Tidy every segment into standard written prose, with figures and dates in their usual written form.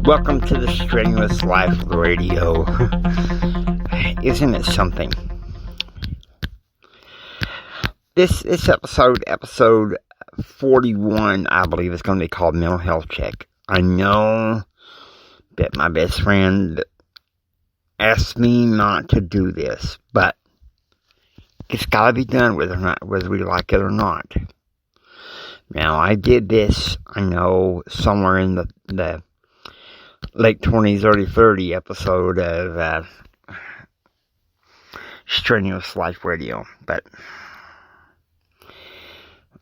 Welcome to the Strenuous Life Radio. Isn't it something? This episode 41, I believe, is going to be called Mental Health Check. I know that my best friend asked me not to do this, but it's got to be done whether we like it or not. Now, I did this, I know, somewhere in the late 20s, early 30 episode of Strenuous Life Radio, but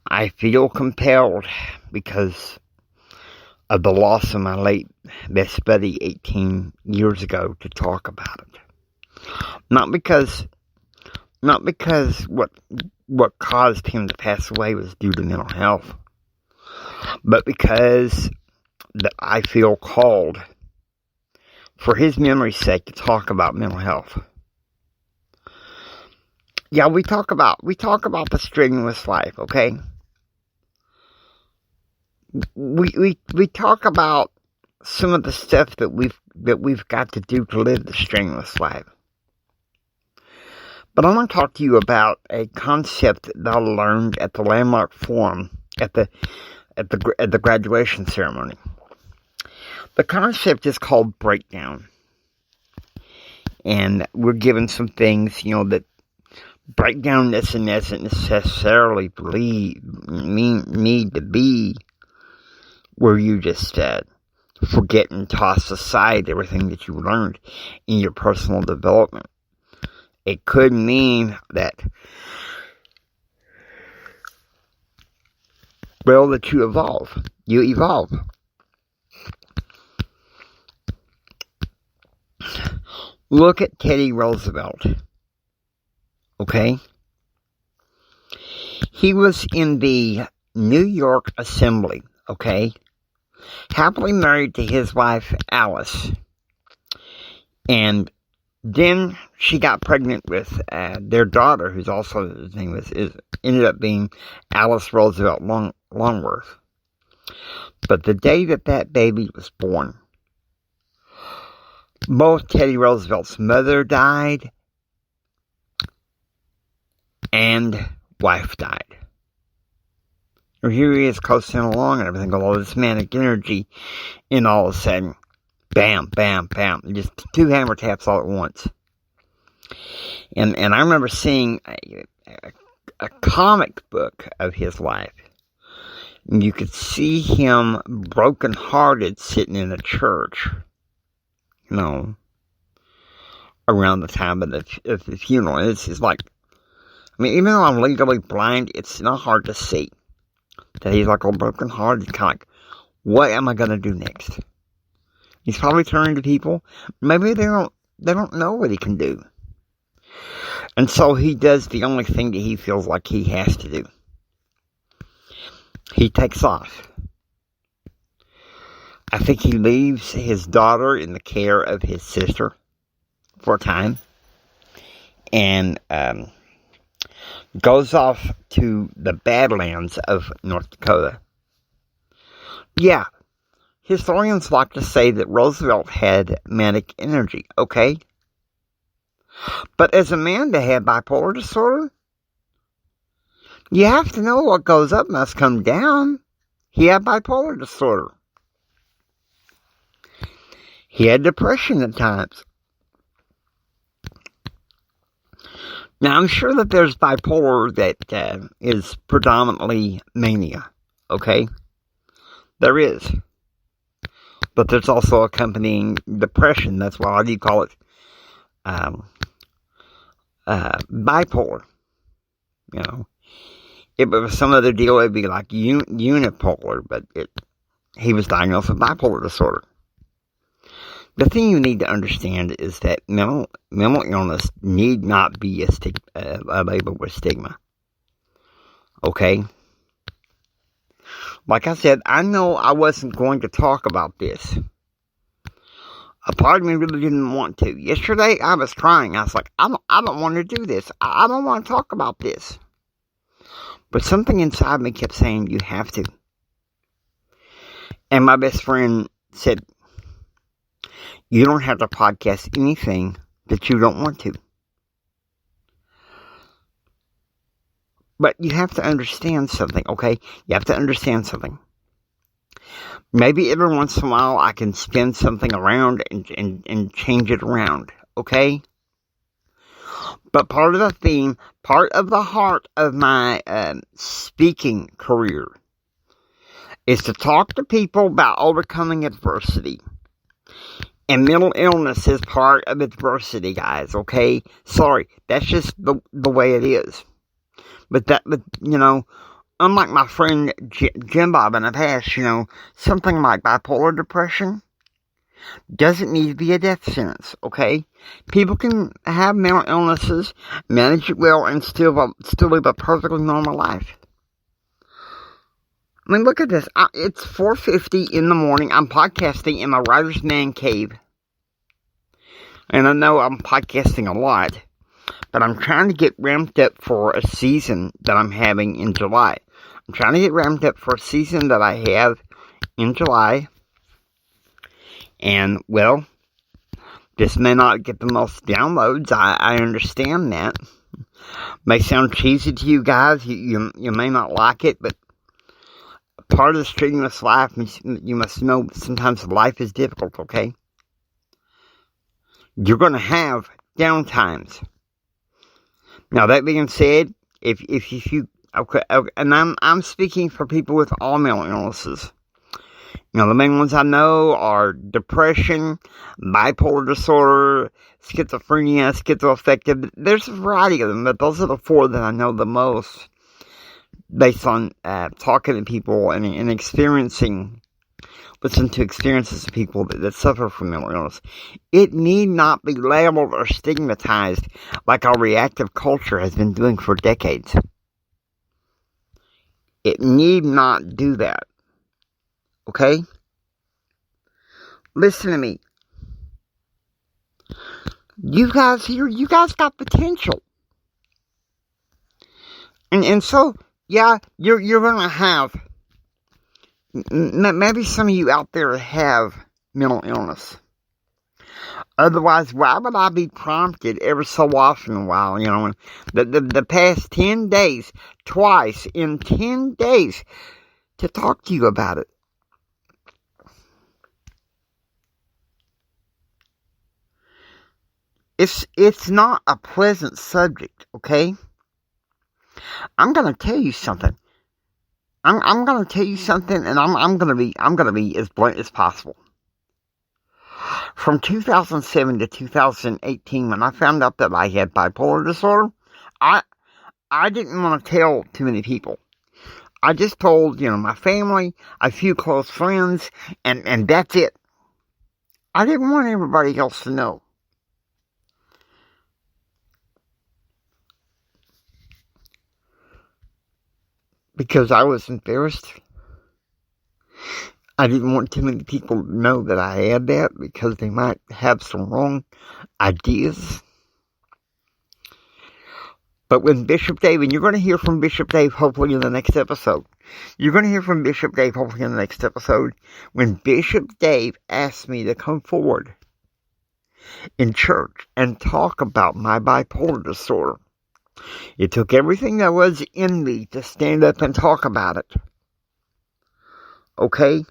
I feel compelled because of the loss of my late best buddy 18 years ago to talk about it. Not because what caused him to pass away was due to mental health, but because that I feel called, for his memory's sake, to talk about mental health. Yeah, we talk about the strenuous life, okay? We talk about some of the stuff that we've got to do to live the strenuous life. But I want to talk to you about a concept that I learned at the Landmark Forum at the graduation ceremony. The concept is called breakdown. And we're given some things, that breakdown doesn't necessarily need to be where you just forget and toss aside everything that you learned in your personal development. It could mean that you evolve. You evolve. Look at Teddy Roosevelt. Okay? He was in the New York Assembly, okay? Happily married to his wife, Alice. And then she got pregnant with their daughter, whose also his name ended up being Alice Roosevelt Longworth. But the day that baby was born, both Teddy Roosevelt's mother died and wife died. And here he is coasting along and everything, all this manic energy, and all of a sudden, bam, bam, bam, just two hammer taps all at once. And I remember seeing a comic book of his life. And you could see him broken-hearted sitting in a church, around the time of the funeral. And it's just like, even though I'm legally blind, it's not hard to see that he's like all broken-hearted, kind of like, what am I going to do next? He's probably turning to people. Maybe they don't know what he can do. And so he does the only thing that he feels like he has to do. He takes off. I think he leaves his daughter in the care of his sister for a time. And goes off to the Badlands of North Dakota. Yeah. Historians like to say that Roosevelt had manic energy, okay? But as a man to have bipolar disorder, you have to know what goes up must come down. He had bipolar disorder. He had depression at times. Now, I'm sure that there's bipolar that is predominantly mania, okay? There is. But there's also accompanying depression. That's why I do call it bipolar. If it was some other deal, it'd be like unipolar, but he was diagnosed with bipolar disorder. The thing you need to understand is that mental illness need not be a label with stigma. Okay? Like I said, I know I wasn't going to talk about this. A part of me really didn't want to. Yesterday, I was crying. I was like, I don't want to do this. I don't want to talk about this. But something inside me kept saying, you have to. And my best friend said, You don't have to podcast anything that you don't want to. But you have to understand something, okay? You have to understand something. Maybe every once in a while I can spin something around and change it around, okay? But part of the theme, part of the heart of my speaking career is to talk to people about overcoming adversity. And mental illness is part of adversity, guys, okay? Sorry, that's just the way it is. But you know, unlike my friend Jim Bob in the past, you know, something like bipolar depression doesn't need to be a death sentence, okay? People can have mental illnesses, manage it well, and still live a perfectly normal life. I mean, look at this. It's 4:50 in the morning. I'm podcasting in my writer's man cave. And I know I'm podcasting a lot, but I'm trying to get ramped up for a season that I'm having in July. I'm trying to get ramped up for a season that I have in July. And, well, this may not get the most downloads. I understand that. May sound cheesy to you guys. You may not like it, but part of the strenuous life, you must know sometimes life is difficult, okay? You're going to have down times. Now, that being said, if you, okay, and I'm speaking for people with all mental illnesses. You know, the main ones I know are depression, bipolar disorder, schizophrenia, schizoaffective. There's a variety of them, but those are the four that I know the most based on talking to people and experiencing, listen to experiences of people that suffer from mental illness. It need not be labeled or stigmatized like our reactive culture has been doing for decades. It need not do that. Okay? Listen to me. You guys here, you guys got potential. And so, yeah, you're gonna have, maybe some of you out there have mental illness. Otherwise, why would I be prompted every so often a while, you know, the past 10 days, twice in 10 days, to talk to you about it? It's not a pleasant subject, okay? I'm gonna tell you something. I'm gonna tell you something, and I'm gonna be as blunt as possible. From 2007 to 2018, when I found out that I had bipolar disorder, I didn't want to tell too many people. I just told, you know, my family, a few close friends, and that's it. I didn't want everybody else to know. Because I was embarrassed. I didn't want too many people to know that I had that because they might have some wrong ideas. But when Bishop Dave, and you're going to hear from Bishop Dave hopefully in the next episode. You're going to hear from Bishop Dave hopefully in the next episode. When Bishop Dave asked me to come forward in church and talk about my bipolar disorder. It took everything that was in me to stand up and talk about it. Okay?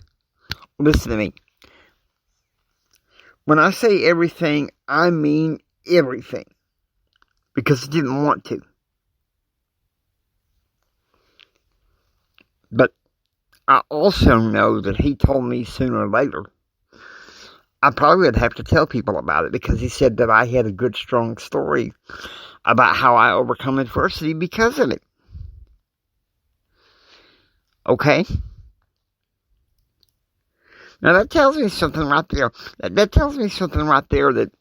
Listen to me. When I say everything, I mean everything. Because I didn't want to. But I also know that he told me sooner or later I probably would have to tell people about it, because he said that I had a good, strong story about how I overcome adversity because of it. Okay? Now that tells me something right there. That tells me something right there, that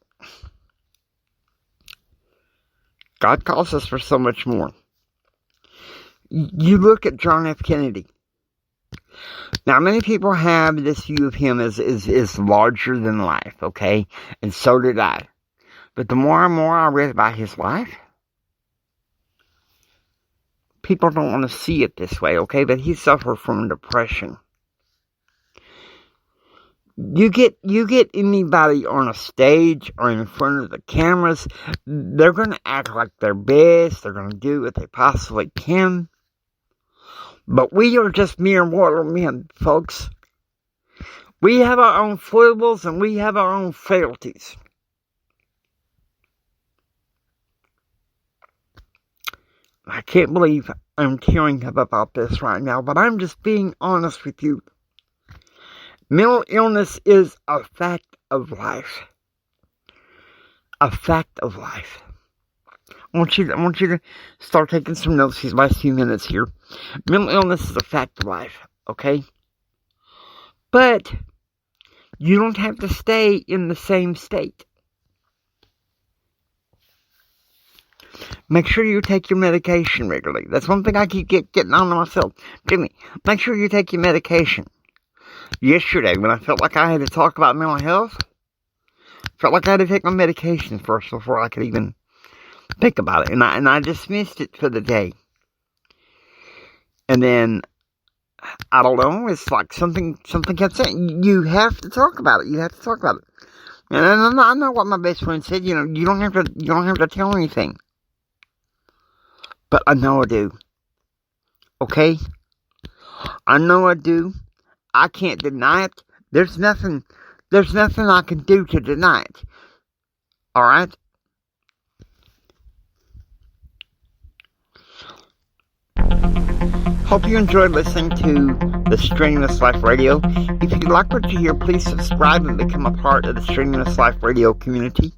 God calls us for so much more. You look at John F. Kennedy. Now, many people have this view of him as larger than life, okay? And so did I. But the more and more I read about his life, people don't want to see it this way, okay? But he suffered from depression. You get anybody on a stage or in front of the cameras, they're going to act like their best. They're going to do what they possibly can. But we are just mere mortal men, folks. We have our own foibles and we have our own frailties. I can't believe I'm tearing up about this right now, but I'm just being honest with you. Mental illness is a fact of life. A fact of life. I want you to start taking some notes these last few minutes here. Mental illness is a fact of life, okay? But you don't have to stay in the same state. Make sure you take your medication regularly. That's one thing I keep getting on to myself. Jimmy, make sure you take your medication. Yesterday, when I felt like I had to talk about mental health, felt like I had to take my medication first before I could even think about it. And I dismissed it for the day. And then, I don't know, it's like something kept saying, you have to talk about it. You have to talk about it. And I know what my best friend said, you don't have to tell anything. But I know I do. Okay? I know I do. I can't deny it. There's nothing I can do to deny it. Alright? Hope you enjoyed listening to the Strenuous Life Radio. If you like what you hear, please subscribe and become a part of the Strenuous Life Radio community.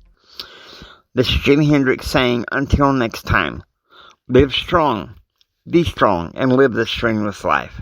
This is Jimi Hendrix saying, until next time. Live strong, be strong, and live the strenuous life.